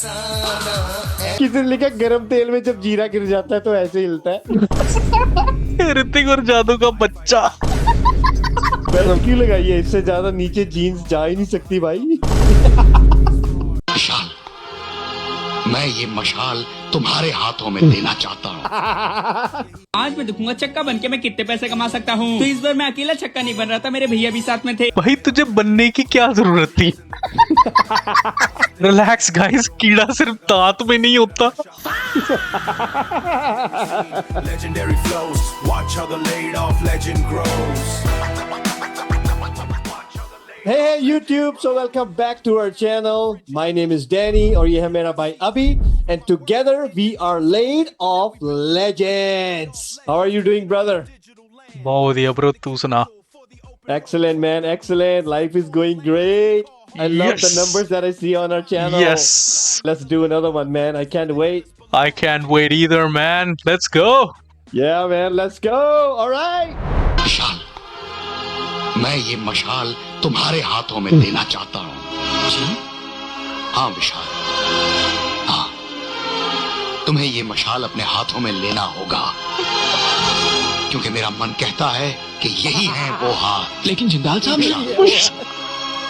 किसी ने लिखा गरम तेल में जब जीरा गिर जाता है तो ऐसे हिलता है। ऋतिक और जादू का बच्चा। बेल्ट क्यों लगाई है? इससे ज्यादा नीचे जीन्स जा ही नहीं सकती भाई। मशाल, मैं ये मशाल तुम्हारे हाथों में देना चाहता हूँ। आज मैं दिखूंगा छक्का बनके मैं कितने पैसे कमा सकता हूँ। तो इस बार मैं अकेला छक्का नहीं बन रहा था, मेरे भैया भी साथ में थे। भाई तुझे बनने की क्या जरूरत थी? रिलैक्स गाइस, कीड़ा सिर्फ दांत में नहीं होता। Legendary flows, watch how the laid off legend grows. Hey YouTube, so welcome back to our channel. My name is Danny और ये है मेरा भाई अभी, and together we are laid off legends. How are you doing, brother? बहुत बढ़िया bro, तू सुना। Excellent, man. Excellent. Life is going great. I love the Yes. numbers that I see on our channel. Yes, Let's do another one, man. I can't wait. I can't wait either, man. Let's go. Yeah, man. Let's go. All right. मशाल, मैं ये मशाल तुम्हारे हाथों में देना चाहता हूँ। जी? हाँ विशाल, हाँ, तुम्हें ये मशाल अपने हाथों में लेना होगा, क्योंकि मेरा मन कहता है कि यही है वो हाथ। लेकिन जिंदाल साहब,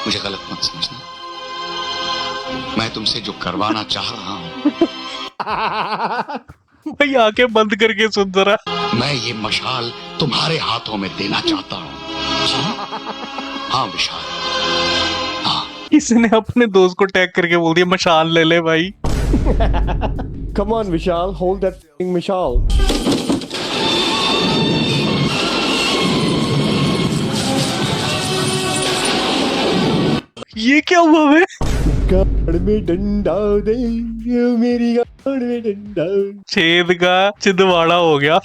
मुझे गलत मत समझना, मैं तुमसे जो करवाना चाह रहा हूँ, भाई आंखें बंद करके सुन जरा। मैं ये मशाल तुम्हारे हाथों में देना चाहता हूँ। जी? हाँ विशाल, हाँ। किसी ने अपने दोस्त को टैग करके बोल दिया मशाल ले ले भाई। Come on, Vishal. Hold that f***ing Vishal. ये क्या हुआ बे? गाड़ में डंडा दे, मेरी गाड़ में डंडा। छेद का छिदवाड़ा हो गया।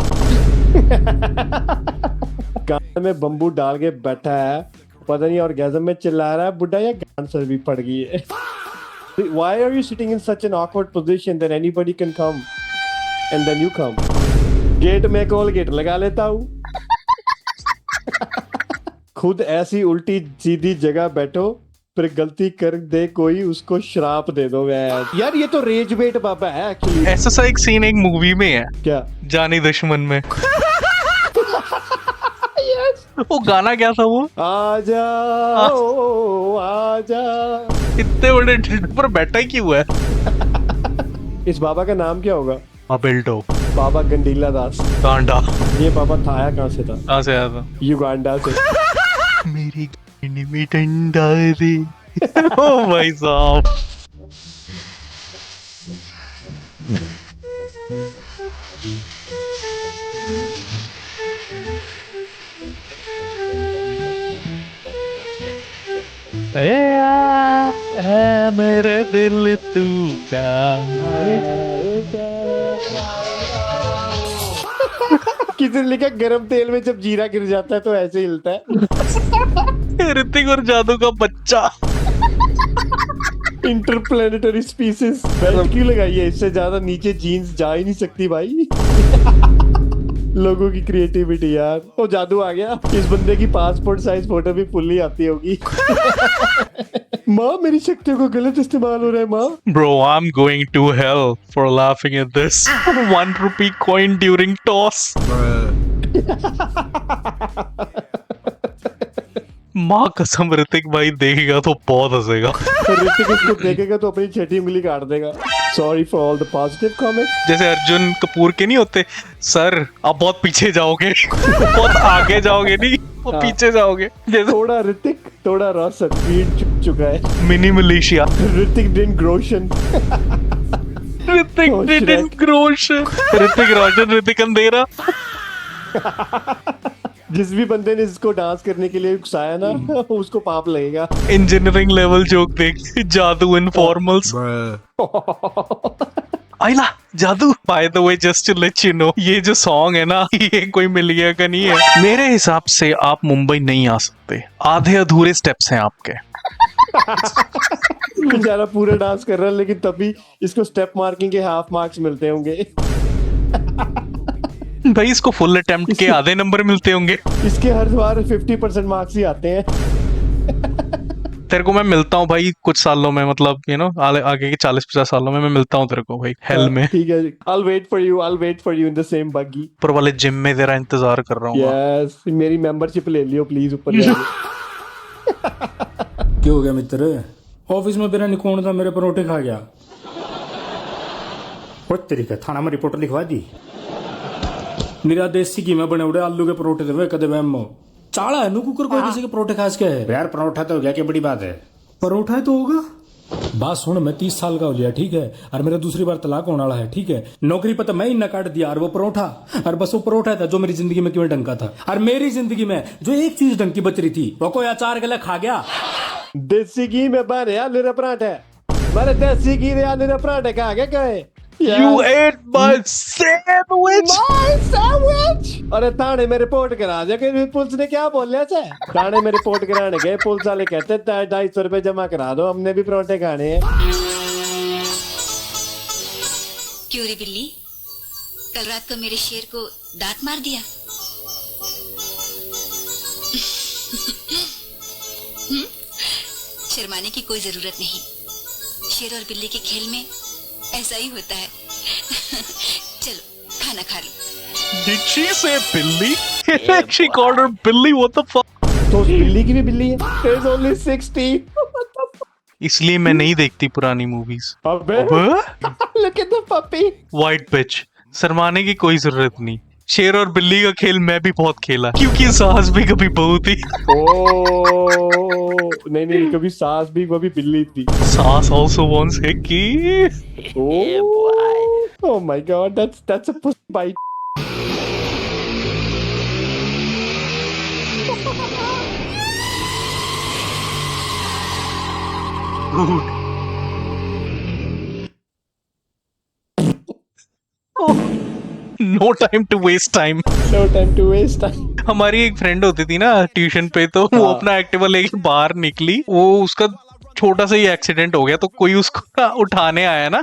गाड़ में बम्बू डाल के बैठा है, पता नहीं ऑर्गेज़म में चिल्ला रहा है बुड्ढा या गांड सर भी पड़ गई है। Why are you sitting in such an awkward position that anybody can come and then you come? Gate में कोलगेट लगा लेता हूँ। खुद ऐसी उल्टी सीधी जगह बैठो, फिर गलती कर दे कोई उसको श्राप दे दो। यार ये तो रेज बेट बाबा है एक्चुअली। ऐसा सा एक सीन एक मूवी में है, क्या? जानी दुश्मन में। वो गाना क्या था वो? आजा ओ आजा। इतने बड़े ढिंड पर बैठा ही क्यों है? इस बाबा का नाम क्या होगा? अबेल्टो बाबा गंडीला दास। गांडा। ये बाबा था आया कहाँ से था? कहाँ से आया था? युगांडा से। मेरी गांडी में डंडा रे। ओ भाई साहब। ए मेरे दिल तू किसी ने लिखा गरम तेल में जब जीरा गिर जाता है तो ऐसे हिलता है। ऋतिक और जादू का बच्चा। Interplanetary species. बेल्ट क्यों लगाई है? इससे ज्यादा नीचे जीन्स जा ही नहीं सकती भाई। लोगों की क्रिएटिविटी यार। तो जादू आ गया। इस बंदे की पासपोर्ट साइज फोटो भी फुल्ली आती होगी। माँ मेरी शक्तियों को गलत इस्तेमाल हो रहा है माँ। Bro, I'm going to hell for laughing at this. 1 rupee coin during toss. माँ कसम ऋतिक भाई देखेगा तो बहुत हंसेगा। ऋतिक इसको देखेगा तो अपनी छठी उंगली काट देगा। Sorry for all the positive comments. जैसे अर्जुन कपूर के नहीं होते, सर आप बहुत पीछे जाओगे। बहुत आगे जाओगे नहीं, वो पीछे जाओगे। जैसे थोड़ा ऋतिक थोड़ा रॉस स्पीड चुक चुका है। Mini Malaysia. ऋतिक डिन ग्रोशन। ऋतिक Oh, डिडंट ग्रोशन। ऋतिक रोशन, ऋतिक अंधेरा। जिस भी बंदे ने इसको डांस करने के लिए उकसाया ना, उसको पाप लगेगा। इंजीनियरिंग लेवल जोक देख। जादू इनफॉर्मल्स। आइला जादू। By the way just to let you know, ये जो सॉन्ग है ना, ये कोई मिल गया का नहीं है। मेरे हिसाब से आप मुंबई नहीं आ सकते, आधे अधूरे स्टेप्स हैं आपके। बेचारा पूरा डांस कर रहा है, लेकिन तभी इसको स्टेप मार्किंग के हाफ मार्क्स मिलते होंगे। भाई इसको फुल अटेम्प्ट के आधे नंबर मिलते होंगे। इसके हर बार 50% मार्क्स ही आते हैं। तेरे को मैं मिलता हूँ भाई कुछ सालों में, मतलब आगे के 40-50 सालों में मैं मिलता हूँ तेरे को भाई हेल में। ठीक है, I'll wait for you in the same buggy. ऊपर वाले जिम में तेरा इंतजार कर रहा हूँ। Yes, मेरी मेंबरशिप ले लियो प्लीज ऊपर जाके। क्या हो गया मित्र? ऑफिस में मेरा निकोण था, मेरे परोठे खा गया। वो तरीका थाना में रिपोर्ट लिखवा दी। मेरा देसी घी में बने उड़े आलू के परोठे थे कदे वैम चाड़ा है नु कुकर कोई किसी के परोठे खास के है यार। परोठा तो हो गया, क्या बड़ी बात है, परोठा है तो होगा। बात सुन, मैं 30 साल का हो गया, ठीक है, और मेरा दूसरी बार तलाक होने वाला है, ठीक है। नौकरी पर तो मैं ही न काट दिया, और वो परोठा, और बस वो परोठा था जो मेरी जिंदगी में क्यों ढंग का था। और मेरी जिंदगी में जो एक चीज ढंग की बच रही थी वो कोई अचार गला खा गया। देसी घी में बने आलू के पराठे, मेरे देसी घी में आलू के पराठे खा के गए। You ate my sandwich. My sandwich! अरे थाने में रिपोर्ट करा दे कि पुलिस ने क्या बोल लिया। थाने में रिपोर्ट कराने गए, पुलिस वाले कहते 250 रुपए जमा करा दो, हमने भी परोठे खाने हैं। क्यों रे बिल्ली, कल रात को मेरे शेर को दांत मार दिया? शर्माने की कोई जरूरत नहीं, शेर और बिल्ली के खेल में ऐसा ही होता है। चलो खाना खा लो। Did she say Billy? She called her Billy. What the fuck? तो उस बिल्ली की भी बिल्ली है। There's only 60. इसलिए मैं नहीं देखती पुरानी मूवीज। अबे look at the puppy. White bitch. शर्माने की कोई जरूरत नहीं। शेर और बिल्ली का खेल मैं भी बहुत खेला, क्योंकि सास भी कभी बहू थी। नहीं, कभी सास भी कभी बिल्ली थी। सास also wants hickey. Oh my god, that's a pussy bite. No time to waste time. No time to waste time. हमारी एक फ्रेंड होती थी ना ट्यूशन पे, तो वो अपना एक्टिवा लेके बाहर निकली, वो उसका छोटा सा ही एक्सीडेंट हो गया, तो कोई उसको ना उठाने आया ना,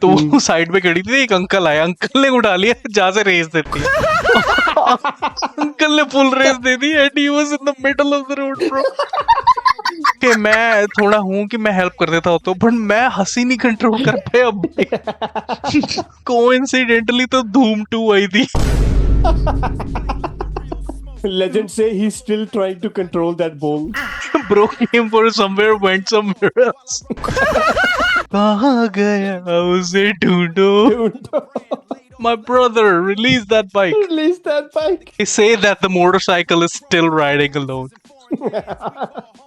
तो वो साइड पे खड़ी थी, एक अंकल आया, अंकल ने उठा लिया, जहाँ से रेस देती अंकल ने फुल रेस दे दी and he was in the middle of the road bro. कि मैं थोड़ा हूँ कि मैं हेल्प कर देता हूँ तो, बट मैं हंसी नहीं कंट्रोल कर पाया। कोइंसिडेंटली तो धूम 2 आई थी। Legends say he's still trying to control that bull. Bro came for somewhere, went somewhere else. कहाँ गया उसे ढूंढो। My brother, release that bike. Release that bike. They say that the motorcycle is still riding alone.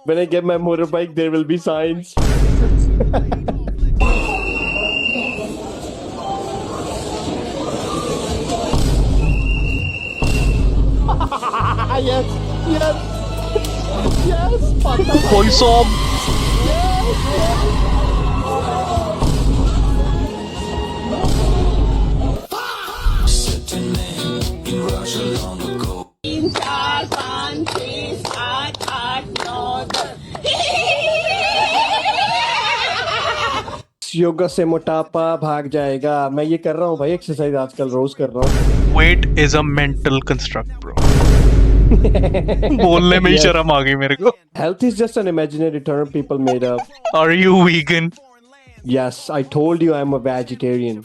When I get my motorbike, there will be signs. Yes. कोई सॉम योगा से मोटापा भाग जाएगा। मैं ये कर रहा हूँ भाई, एक्सरसाइज आजकल रोज कर रहा हूँ। Weight is a mental construct bro. बोलने में ही शर्म आ गई मेरे को। Health is just an imaginary term people made up. Are you vegan? Yes, I told you I'm a vegetarian.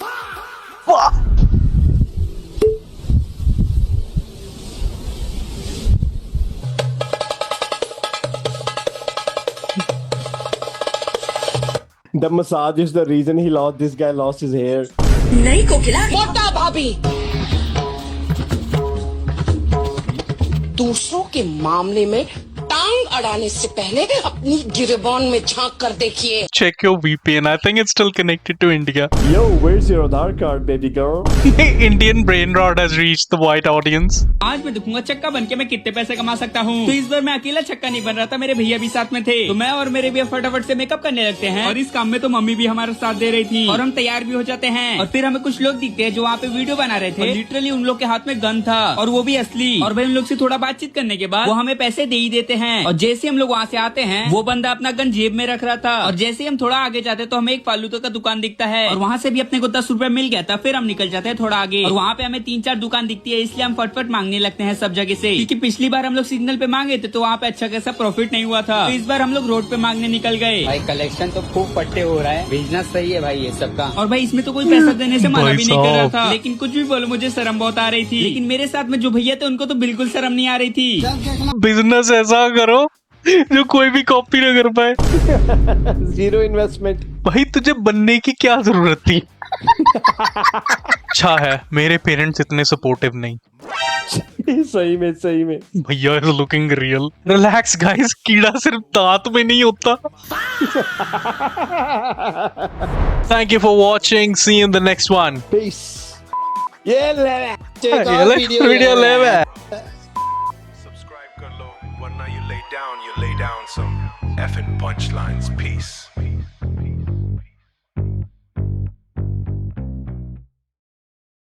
The massage is the reason this guy lost his hair. नहीं को खिला मोटा भाभी दूसरों के मामले में टांग अड़ाने से पहले अपनी गिरबान में झांक कर देखिए। Check your VPN. I think it's still connected to India. Yo, where's your Aadhaar card, baby girl? Indian brain rot has reached the white audience. आज मैं दिखूंगा चक्का बन के मैं कितने पैसे कमा सकता हूँ। तो इस बार मैं अकेला चक्का नहीं बन रहा था, मेरे भैया भी साथ में थे, तो मैं और मेरे भैया फटाफट से मेकअप करने लगते हैं, और इस काम में तो मम्मी भी हमारा साथ दे रही थी, और हम तैयार भी हो जाते हैं, और फिर हमें कुछ लोग दिखते हैं जो वहाँ पे वीडियो बना रहे थे, लिटरली उन लोग के हाथ में गन था, और वो भी असली, और भाई उन लोग से थोड़ा बातचीत करने के बाद वो हमें पैसे दे ही देते हैं, और जैसे हम लोग वहाँ से आते हैं वो बंदा अपना गन जेब में रख रहा था और जैसे हम थोड़ा आगे जाते तो हमें एक फालूदा का दुकान दिखता है और वहाँ से भी अपने को 10 रुपए मिल गया था। फिर हम निकल जाते हैं थोड़ा आगे और वहाँ पे हमें 3-4 दुकान दिखती है, इसलिए हम फटफट मांगने लगते हैं सब जगह से, क्योंकि पिछली बार हम लोग सिग्नल पे मांगे थे तो वहाँ पे अच्छा खासा प्रॉफिट नहीं हुआ था। तो इस बार हम लोग रोड पे मांगने निकल गए। भाई कलेक्शन तो खूब पट्टे हो रहा है, बिजनेस सही है भाई ये सबका। और भाई इसमें तो कोई पैसा देने से मना भाई भी नहीं कर रहा साहब। था, लेकिन कुछ भी बोलो मुझे शर्म बहुत आ रही थी। लेकिन मेरे साथ में जो भैया थे उनको तो बिल्कुल शर्म नहीं आ रही थी। बिजनेस ऐसा करो जो कोई भी कॉपी ना कर पाए। Zero investment. भाई तुझे बनने की क्या जरूरत थी? अच्छा है मेरे पेरेंट्स इतने सपोर्टिव नहीं। सही में सही में। भैया is looking real. Relax guys, कीड़ा सिर्फ दांत में नहीं होता। Thank you for watching, see you in the next one. Peace. ये ले वीडियो ले वे। Subscribe कर लो वरना you lay down some effing punchlines. Peace.